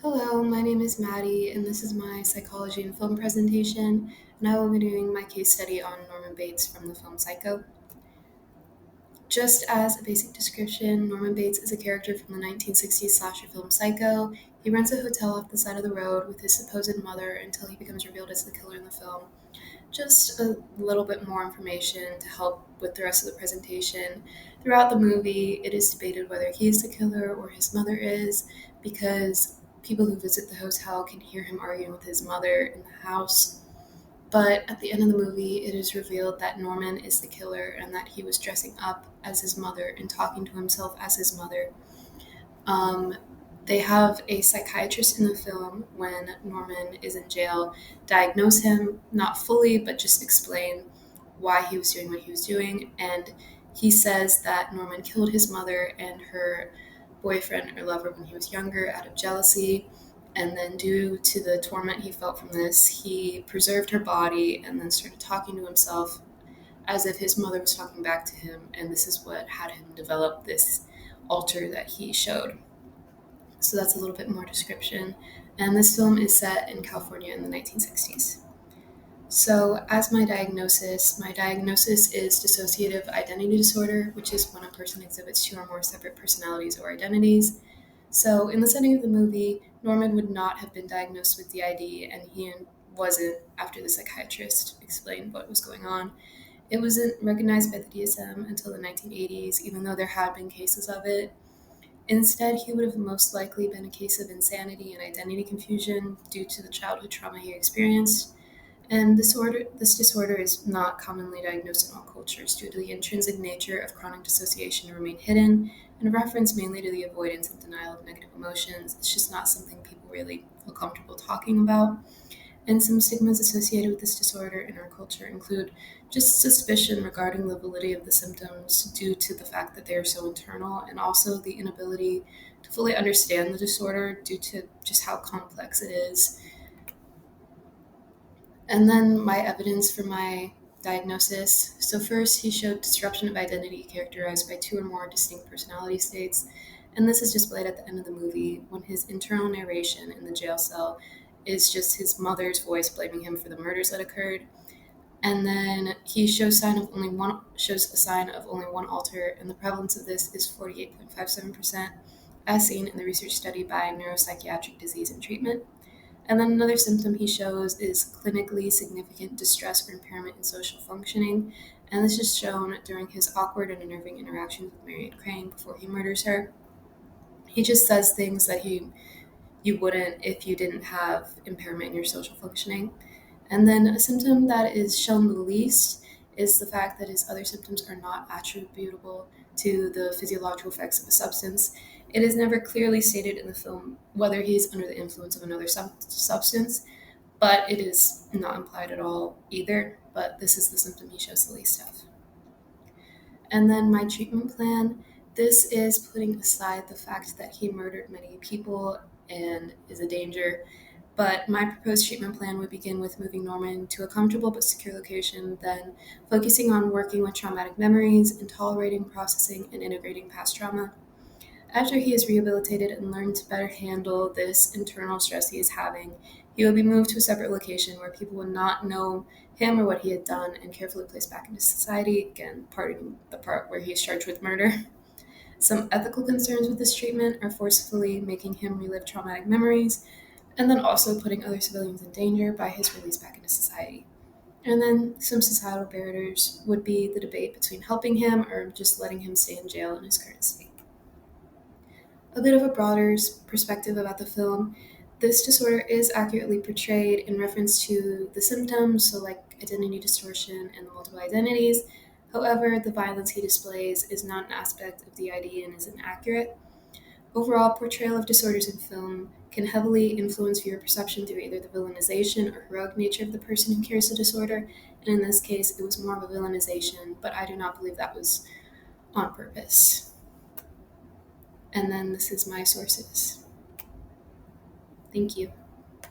Hello, my name is Maddie, and this is my psychology and film presentation, and I will be doing my case study on Norman Bates from the film Psycho. Just as a basic description, Norman Bates is a character from the 1960s slasher film Psycho. He rents a hotel off the side of the road with his supposed mother until he becomes revealed as the killer in the film. Just a little bit more information to help with the rest of the presentation. Throughout the movie, it is debated whether he is the killer or his mother is, because people who visit the hotel can hear him arguing with his mother in the house. But at the end of the movie, it is revealed that Norman is the killer and that he was dressing up as his mother and talking to himself as his mother. Um, they have a psychiatrist in the film when Norman is in jail diagnose him, not fully, but just explain why he was doing what he was doing. And he says that Norman killed his mother and her boyfriend or lover when he was younger out of jealousy. And then, due to the torment he felt from this, he preserved her body and then started talking to himself as if his mother was talking back to him. And this is what had him develop this alter that he showed. So that's a little bit more description. And this film is set in California in the 1960s. So, as my diagnosis is dissociative identity disorder, which is when a person exhibits two or more separate personalities or identities. So, in the setting of the movie, Norman would not have been diagnosed with DID, and he wasn't after the psychiatrist explained what was going on. It wasn't recognized by the DSM until the 1980s, even though there had been cases of it. Instead, he would have most likely been a case of insanity and identity confusion due to the childhood trauma he experienced. And this disorder is not commonly diagnosed in all cultures due to the intrinsic nature of chronic dissociation to remain hidden and a reference mainly to the avoidance and denial of negative emotions. It's just not something people really feel comfortable talking about. And some stigmas associated with this disorder in our culture include just suspicion regarding the validity of the symptoms due to the fact that they are so internal, and also the inability to fully understand the disorder due to just how complex it is. And then my evidence for my diagnosis. So, first, he showed disruption of identity characterized by two or more distinct personality states. And this is displayed at the end of the movie when his internal narration in the jail cell is just his mother's voice blaming him for the murders that occurred. And then he shows a sign of only one alter, and the prevalence of this is 48.57%, as seen in the research study by Neuropsychiatric Disease and Treatment. And then another symptom he shows is clinically significant distress or impairment in social functioning. And this is shown during his awkward and unnerving interactions with Marion Crane before he murders her. He just says things that you wouldn't if you didn't have impairment in your social functioning. And then a symptom that is shown the least is the fact that his other symptoms are not attributable to the physiological effects of a substance. It is never clearly stated in the film whether he's under the influence of another substance, but it is not implied at all either. But this is the symptom he shows the least of. And then my treatment plan, this is putting aside the fact that he murdered many people and is a danger. But my proposed treatment plan would begin with moving Norman to a comfortable but secure location, then focusing on working with traumatic memories and tolerating, processing, and integrating past trauma. After he is rehabilitated and learned to better handle this internal stress he is having, he will be moved to a separate location where people would not know him or what he had done and carefully placed back into society, again, parting the part where he is charged with murder. Some ethical concerns with this treatment are forcefully making him relive traumatic memories and then also putting other civilians in danger by his release back into society. And then some societal barriers would be the debate between helping him or just letting him stay in jail in his current state. A bit of a broader perspective about the film, this disorder is accurately portrayed in reference to the symptoms, so like identity distortion and the multiple identities. However, the violence he displays is not an aspect of the ID and is inaccurate. Overall, portrayal of disorders in film can heavily influence viewer perception through either the villainization or heroic nature of the person who carries the disorder, and in this case, it was more of a villainization, but I do not believe that was on purpose. And then this is my sources. Thank you.